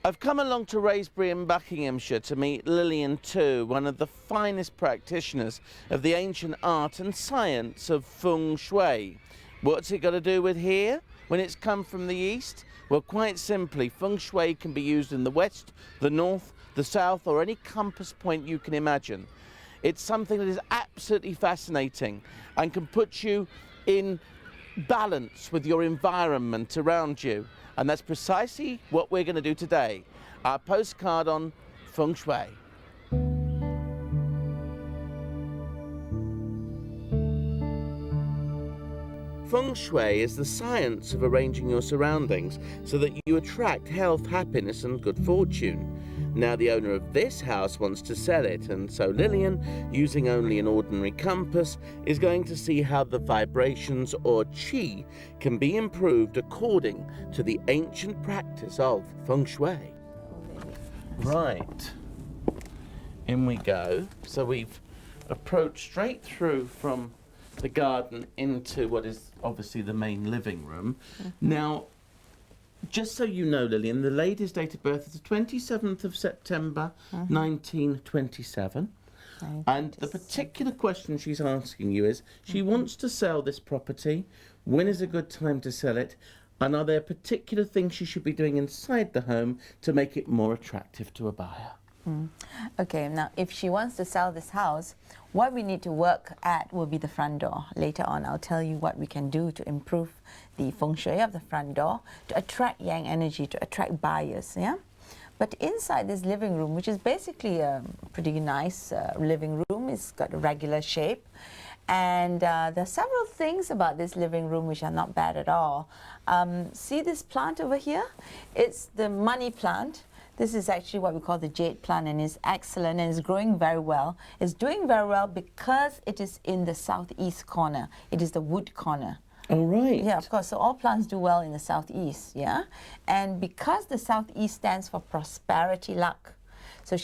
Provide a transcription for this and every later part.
I've come along to Wraysbury in Buckinghamshire to meet Lillian Too, one of the finest practitioners of the ancient art and science of Feng Shui. What's it got to do with here when it's come from the east? Well, quite simply, Feng Shui can be used in the west, the north, the south, or any compass point you can imagine. It's something that is absolutely fascinating and can put you in balance with your environment around you. And that's precisely what we're going to do today. Our postcard on Feng Shui. Feng Shui is the science of arranging your surroundings so that you attract health, happiness and good fortune. Now the owner of this house wants to sell it, and so Lillian, using only an ordinary compass, is going to see how the vibrations or qi can be improved according to the ancient practice of Feng Shui. Right, in we go. So we've approached straight through from the garden into what is obviously the main living room. Now, just so you know, Lillian, the lady's date of birth is the 27th of September, 1927. And the particular question she's asking you is, she wants to sell this property. When is a good time to sell it? And are there particular things she should be doing inside the home to make it more attractive to a buyer? Okay, now if she wants to sell this house, what we need to work at will be the front door. Later on, I'll tell you what we can do to improve the feng shui of the front door, to attract yang energy, to attract buyers, yeah? But inside this living room, which is basically a pretty nice living room, it's got a regular shape. And there are several things about this living room which are not bad at all. See this plant over here? It's the money plant. This is actually what we call the jade plant, and it's excellent and it's growing very well. It's doing very well because it is in the southeast corner. It is the wood corner. Oh, right. Yeah, of course. So all plants do well in the southeast, yeah? And because the southeast stands for prosperity, luck, so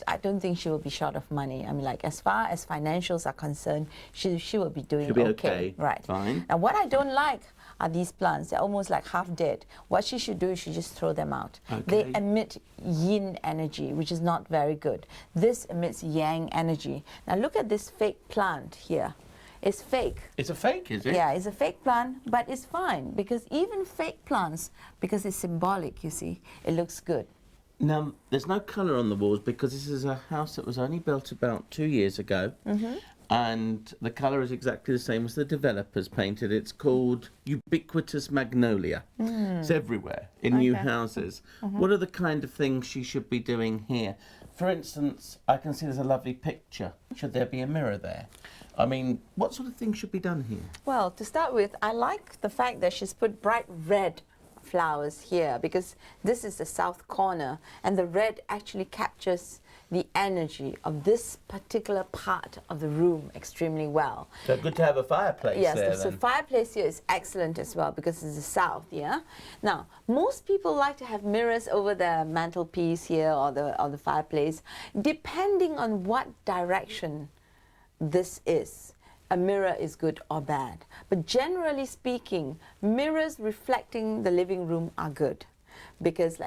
I don't think she will be short of money. I mean, like, as far as financials are concerned, she will be doing okay. Right. Fine. Now, what I don't like are these plants. They're almost like half dead. What she should do is she just throw them out. Okay. They emit yin energy, which is not very good. This emits yang energy. Now, look at this fake plant here. It's fake. It's a fake, is it? Yeah, it's a fake plant, but it's fine because even fake plants, because it's symbolic, you see, it looks good. Now, there's no colour on the walls because this is a house that was only built about 2 years ago. And the colour is exactly the same as the developers painted. It's called Ubiquitous Magnolia. It's everywhere in new houses. What are the kind of things she should be doing here? For instance, I can see there's a lovely picture. Should there be a mirror there? I mean, what sort of things should be done here? Well, to start with, I like the fact that she's put bright red flowers here because this is the south corner and the red actually captures the energy of this particular part of the room extremely well. So good to have a fireplace there. Yes, the fireplace here is excellent as well because it's the south, yeah? Now, most people like to have mirrors over the mantelpiece here or the fireplace, depending on what direction this is. A mirror is good or bad. But generally speaking, mirrors reflecting the living room are good. Because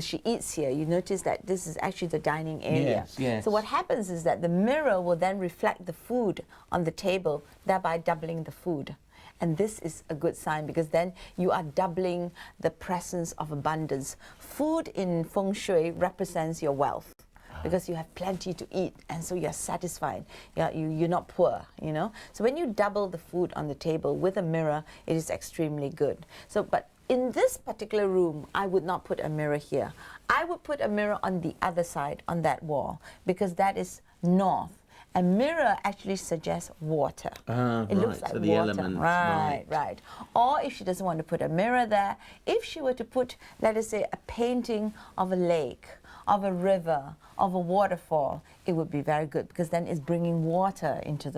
she eats here, you notice that this is actually the dining area. Yes, yes. So what happens is that the mirror will then reflect the food on the table, thereby doubling the food. And this is a good sign because then you are doubling the presence of abundance. Food in Feng Shui represents your wealth, because you have plenty to eat, and so you're satisfied. You're not poor, you know. So when you double the food on the table with a mirror, it is extremely good. So, but in this particular room, I would not put a mirror here. I would put a mirror on the other side, on that wall, because that is north. A mirror actually suggests water. It looks like so the water. elements, Right. Or if she doesn't want to put a mirror there, if she were to put, let us say, a painting of a lake of a river, of a waterfall, it would be very good, because then it's bringing water into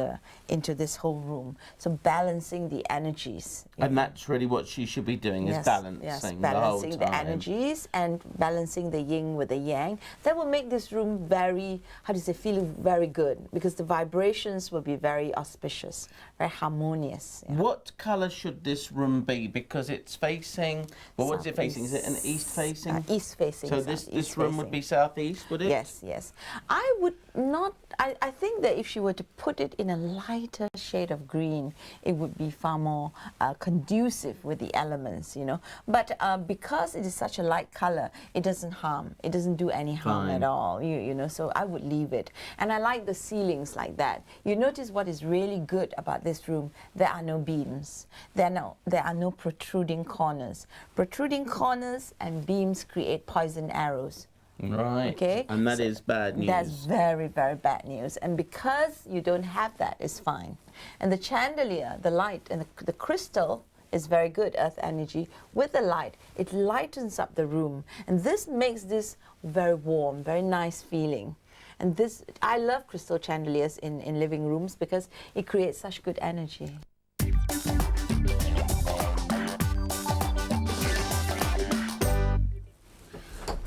this whole room. So balancing the energies. And that's really what she should be doing, is balancing, yes, the whole balancing the time. energies and balancing the yin with the yang. That will make this room very, how do you say, feeling very good, because the vibrations will be very auspicious, very harmonious. Yeah. What colour should this room be? Because it's facing, well, what's it facing? Is it an east facing? East facing. So this room would be southeast, would it? Yes, yes. I would not, I think that if she were to put it in a lighter shade of green, it would be far more conducive with the elements, you know. But because it is such a light color, it doesn't harm. It doesn't do any harm at all, you know, so I would leave it. And I like the ceilings like that. You notice what is really good about this room, there are no beams. There are no protruding corners. Protruding corners and beams create poison arrows. Right. Okay. And that is bad news. That's very, very bad news. And because you don't have that, it's fine. And the chandelier, the light, and the crystal is very good, earth energy. With the light, it lightens up the room. And this makes this very warm, very nice feeling. And this, I love crystal chandeliers in living rooms because it creates such good energy.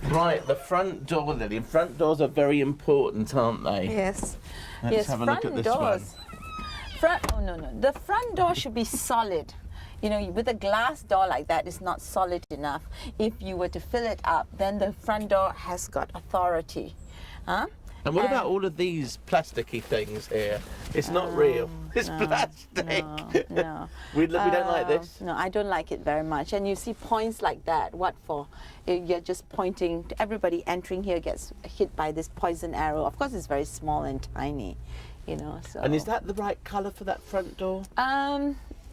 Right, the front door, Lillian. Front doors are very important, aren't they? Yes. Let's have a look at this one. The front door should be solid. You know, with a glass door like that, it's not solid enough. If you were to fill it up, then the front door has got authority. Huh? And what about all of these plasticky things here? It's not real. It's plastic. No. We don't like this. No, I don't like it very much. And you see points like that. What for? You're just pointing. Everybody entering here gets hit by this poison arrow. Of course, it's very small and tiny, you know. So. And is that the right colour for that front door?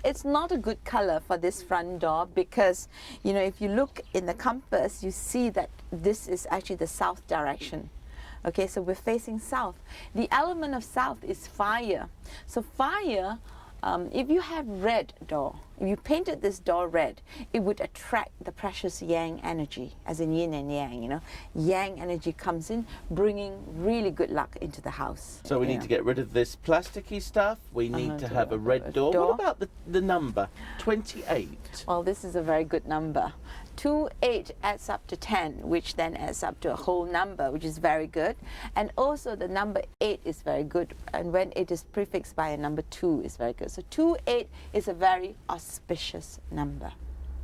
It's not a good color for this front door because, you know, if you look in the compass, you see that this is actually the south direction. Okay, so we're facing south. The element of south is fire. So fire, if you have red door, if you painted this door red, it would attract the precious yang energy, as in yin and yang, you know. Yang energy comes in, bringing really good luck into the house. So we need to get rid of this plasticky stuff. We need to have a red door. What about the number? 28. Well, this is a very good number. 2, 8 adds up to 10, which then adds up to a whole number, which is very good. And also the number 8 is very good. And when it is prefixed by a number 2 is very good. So 2, 8 is a very auspicious number.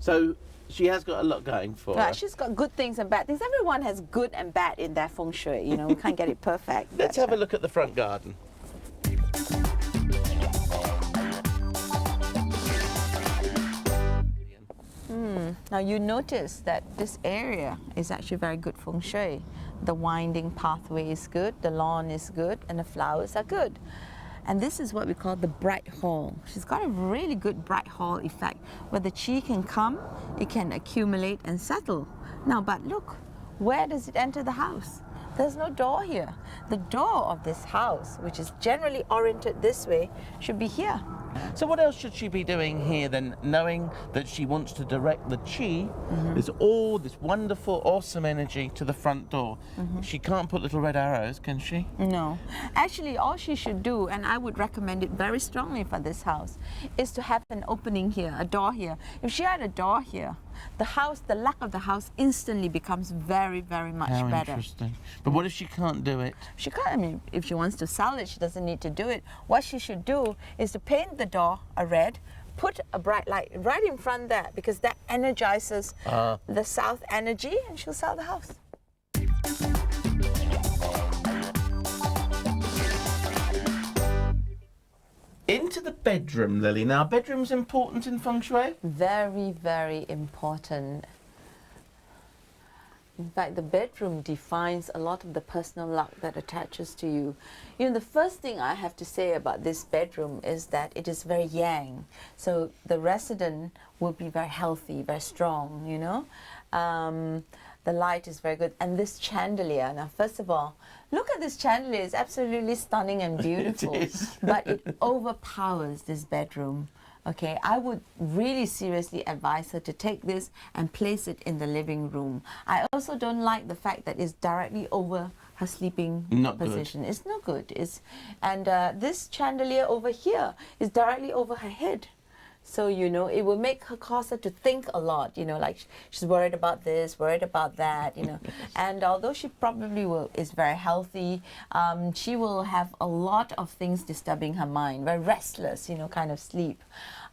So she has got a lot going for her. She's got good things and bad things. Everyone has good and bad in their feng shui. You know, we can't get it perfect. Let's have a look at the front garden. Now you notice that this area is actually very good feng shui. The winding pathway is good, the lawn is good, and the flowers are good. And this is what we call the bright hall. She's got a really good bright hall effect where the chi can come, it can accumulate and settle. Now, but look, where does it enter the house? There's no door here. The door of this house, which is generally oriented this way, should be here. So what else should she be doing here then, knowing that she wants to direct the chi, there's all this wonderful, awesome energy to the front door. She can't put little red arrows, can she? No. Actually, all she should do, and I would recommend it very strongly for this house, is to have an opening here, a door here. If she had a door here, the house, the luck of the house instantly becomes very, very much better. Interesting. But what if she can't do it? She can't. I mean, if she wants to sell it, she doesn't need to do it. What she should do is to paint the door a red, put a bright light right in front there, because that energizes the south energy, and she'll sell the house. Into the bedroom, Lily. Now, bedroom's important in feng shui? Very, very important. In fact, the bedroom defines a lot of the personal luck that attaches to you. You know, the first thing I have to say about this bedroom is that it is very yang. So the resident will be very healthy, very strong, you know. The light is very good. And this chandelier, now first of all, look at this chandelier. It's absolutely stunning and beautiful. It is. But it overpowers this bedroom. okay, I would really seriously advise her to take this and place it in the living room. I also don't like the fact that it's directly over her sleeping position. It's not good. And this chandelier over here is directly over her head. So, you know, it will make her cause her to think a lot, you know, like she's worried about this, worried about that, you know. And although she probably is very healthy, she will have a lot of things disturbing her mind, very restless, you know, kind of sleep.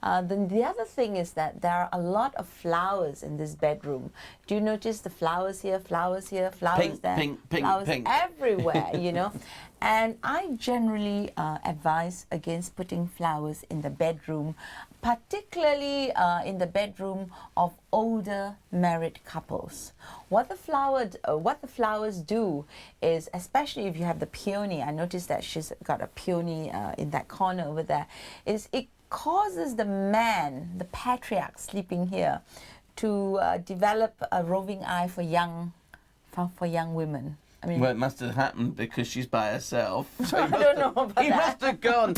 Then the other thing is that there are a lot of flowers in this bedroom. Do you notice the flowers here, flowers here, flowers there, flowers everywhere, you know? And I generally advise against putting flowers in the bedroom, particularly in the bedroom of older married couples. What the flowers do is, especially if you have the peony, I noticed that she's got a peony in that corner over there, is it causes the man, the patriarch sleeping here, to develop a roving eye for young women. I mean, well, it must have happened because she's by herself. So I don't know about that. He must have gone.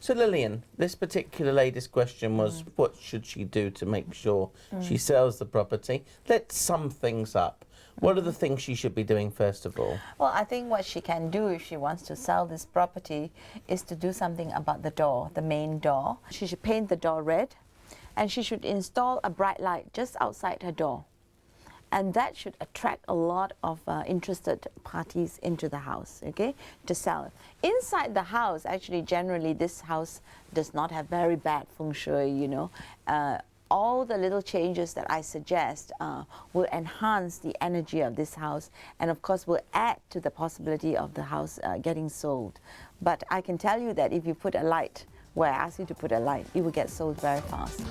So Lillian, this particular lady's question was, what should she do to make sure she sells the property? Let's sum things up. What are the things she should be doing first of all? Well, I think what she can do if she wants to sell this property is to do something about the door, the main door. She should paint the door red, and she should install a bright light just outside her door. And that should attract a lot of interested parties into the house, okay, to sell. Inside the house, actually, generally, this house does not have very bad feng shui, you know. All the little changes that I suggest will enhance the energy of this house, and of course will add to the possibility of the house getting sold. But I can tell you that if you put a light where I ask you to put a light, it will get sold very fast.